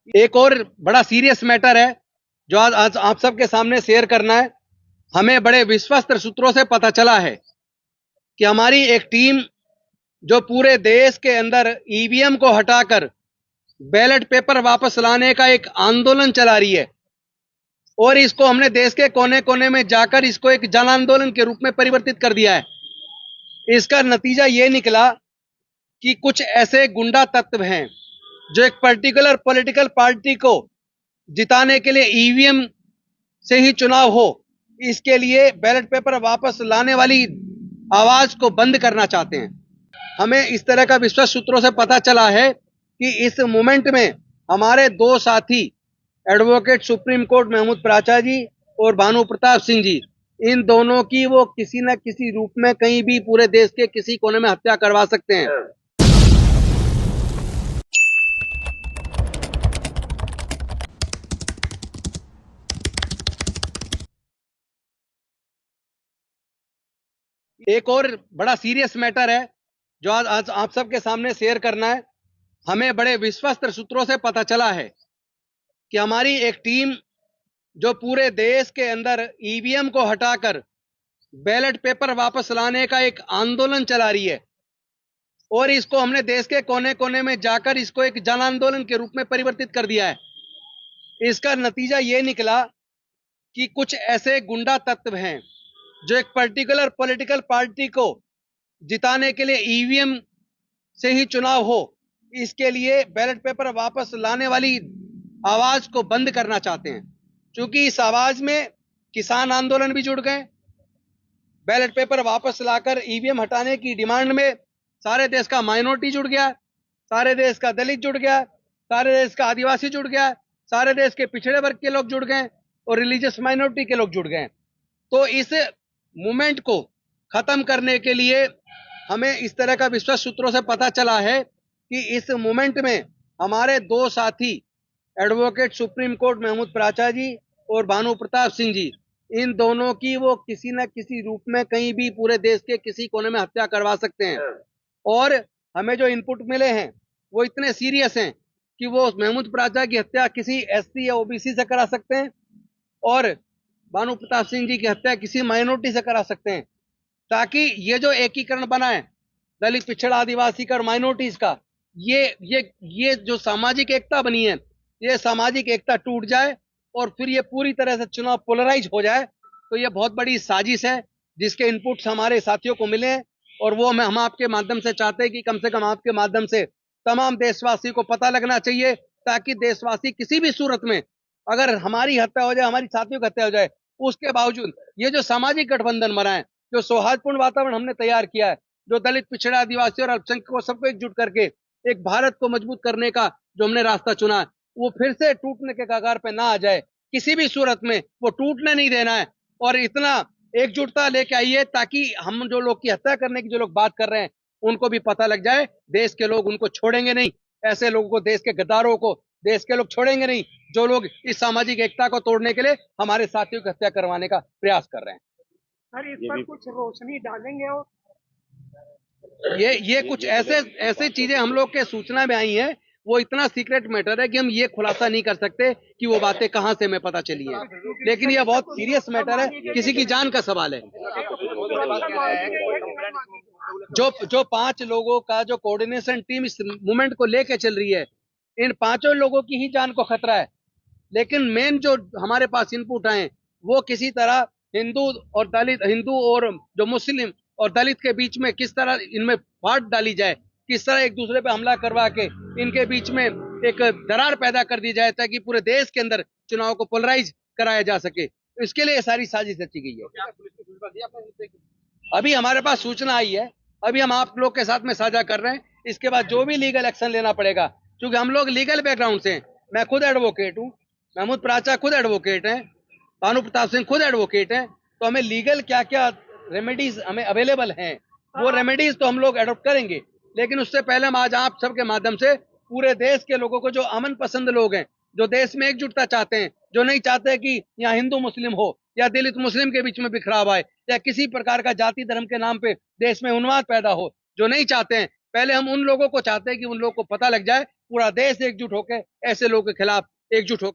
एक और बड़ा सीरियस मैटर है जो आज आप सबके सामने शेयर करना है। हमें बड़े विश्वस्त सूत्रों से पता चला है कि हमारी एक टीम जो पूरे देश के अंदर ईवीएम को हटाकर बैलेट पेपर वापस लाने का एक आंदोलन चला रही है और इसको हमने देश के कोने कोने में जाकर इसको एक जन आंदोलन के रूप में परिवर्तित कर दिया है। इसका नतीजा ये निकला कि कुछ ऐसे गुंडा तत्व हैं जो एक पर्टिकुलर पॉलिटिकल पार्टी को जिताने के लिए ईवीएम से ही चुनाव हो, इसके लिए बैलेट पेपर वापस लाने वाली आवाज को बंद करना चाहते हैं। हमें इस तरह का विश्वस्त सूत्रों से पता चला है कि इस मूवमेंट में हमारे दो साथी एडवोकेट सुप्रीम कोर्ट महमूद प्राचा जी और भानु प्रताप सिंह जी, इन दोनों की वो किसी न किसी रूप में कहीं भी पूरे देश के किसी कोने में हत्या करवा सकते हैं। एक और बड़ा सीरियस मैटर है जो आज आप सबके सामने शेयर करना है। हमें बड़े विश्वस्त सूत्रों से पता चला है कि हमारी एक टीम जो पूरे देश के अंदर ईवीएम को हटाकर बैलेट पेपर वापस लाने का एक आंदोलन चला रही है और इसको हमने देश के कोने कोने में जाकर इसको एक जन आंदोलन के रूप में परिवर्तित कर दिया है। इसका नतीजा ये निकला कि कुछ ऐसे गुंडा तत्व हैं जो एक पर्टिकुलर पॉलिटिकल पार्टी को जिताने के लिए ईवीएम से ही चुनाव हो, इसके लिए बैलेट पेपर वापस लाने वाली आवाज को बंद करना चाहते हैं। क्योंकि इस आवाज में किसान आंदोलन भी जुड़ गए, बैलेट पेपर वापस लाकर ईवीएम हटाने की डिमांड में सारे देश का माइनॉरिटी जुड़ गया, सारे देश का दलित जुड़ गया, सारे देश का आदिवासी जुड़ गया, सारे देश के पिछड़े वर्ग के लोग जुड़ गए और रिलीजियस माइनॉरिटी के लोग जुड़ गए। तो इस मूवमेंट को खत्म करने के लिए हमें इस तरह का विश्वस्त सूत्रों से पता चला है कि इस मूवमेंट में हमारे दो साथी एडवोकेट सुप्रीम कोर्ट महमूद प्राचा जी और भानु प्रताप सिंह जी, इन दोनों की वो किसी न किसी रूप में कहीं भी पूरे देश के किसी कोने में हत्या करवा सकते हैं। और हमें जो इनपुट मिले हैं वो इतने सीरियस हैं कि वो महमूद प्राचा की हत्या किसी एससी या ओबीसी से करा सकते हैं और भानु प्रताप सिंह जी की हत्या किसी माइनॉरिटी से करा सकते हैं, ताकि ये जो एकीकरण बना है दलित पिछड़ा आदिवासी का और माइनॉरिटीज का, ये जो सामाजिक एकता बनी है, ये सामाजिक एकता टूट जाए और फिर ये पूरी तरह से चुनाव पोलराइज हो जाए। तो ये बहुत बड़ी साजिश है जिसके इनपुट्स हमारे साथियों को मिले हैं और वो हम आपके माध्यम से चाहते हैं कि कम से कम आपके माध्यम से तमाम देशवासी को पता लगना चाहिए, ताकि देशवासी किसी भी सूरत में अगर हमारी हत्या हो जाए, हमारी साथियों की हत्या हो जाए, उसके बावजूद ये जो सामाजिक गठबंधन बना है, जो सौहार्दपूर्ण वातावरण हमने तैयार किया है, जो दलित पिछड़ा आदिवासी और अल्पसंख्यकों सबको एकजुट करके एक भारत को मजबूत करने का जो हमने रास्ता चुना है, वो फिर से टूटने के कगार पे ना आ जाए। किसी भी सूरत में वो टूटने नहीं देना है और इतना एकजुटता लेके आइए ताकि हम जो लोग की हत्या करने की जो लोग बात कर रहे हैं उनको भी पता लग जाए, देश के लोग उनको छोड़ेंगे नहीं। ऐसे लोगों को, देश के गद्दारों को देश के लोग छोड़ेंगे नहीं जो लोग इस सामाजिक एकता को तोड़ने के लिए हमारे साथियों की हत्या करवाने का प्रयास कर रहे हैं। सर, इस पर कुछ रोशनी डालेंगे और ये कुछ ऐसे चीजें हम लोग के सूचना में आई हैं, वो इतना सीक्रेट मैटर है कि हम ये खुलासा नहीं कर सकते कि वो बातें कहां से हमें पता चली है, लेकिन ये बहुत सीरियस मैटर है, किसी की जान का सवाल है। जो 5 लोगों का जो कोऑर्डिनेशन टीम इस मूवमेंट को लेके चल रही है, इन 5 लोगों की ही जान को खतरा है। लेकिन मेन जो हमारे पास इनपुट आए वो किसी तरह हिंदू और जो मुस्लिम और दलित के बीच में किस तरह इनमें फाट डाली जाए, किस तरह एक दूसरे पे हमला करवा के इनके बीच में एक दरार पैदा कर दी जाए ताकि पूरे देश के अंदर चुनाव को पोलराइज कराया जा सके। इसके लिए सारी साजिश रची गई है। अभी हमारे पास सूचना आई है, अभी हम आप लोग के साथ में साझा कर रहे हैं। इसके बाद जो भी लीगल एक्शन लेना पड़ेगा, क्योंकि हम लोग लीगल बैकग्राउंड से हैं। मैं खुद एडवोकेट हूँ, महमूद प्राचा खुद एडवोकेट हैं, भानु प्रताप सिंह खुद एडवोकेट हैं। तो हमें लीगल क्या क्या रेमेडीज हमें अवेलेबल हैं, वो रेमेडीज तो हम लोग एडॉप्ट करेंगे। लेकिन उससे पहले हम आज आप सबके माध्यम से पूरे देश के लोगों को, जो अमन पसंद लोग हैं, जो देश में एकजुटता चाहते हैं, जो नहीं चाहते कि यहाँ हिंदू मुस्लिम हो या दलित मुस्लिम के बीच में बिखराव आए या किसी प्रकार का जाति धर्म के नाम पे देश में उन्माद पैदा हो, जो नहीं चाहते हैं, पहले हम उन लोगों को चाहते हैं कि उन लोगों को पता लग जाए पूरा देश एकजुट होकर ऐसे लोगों के खिलाफ एकजुट हो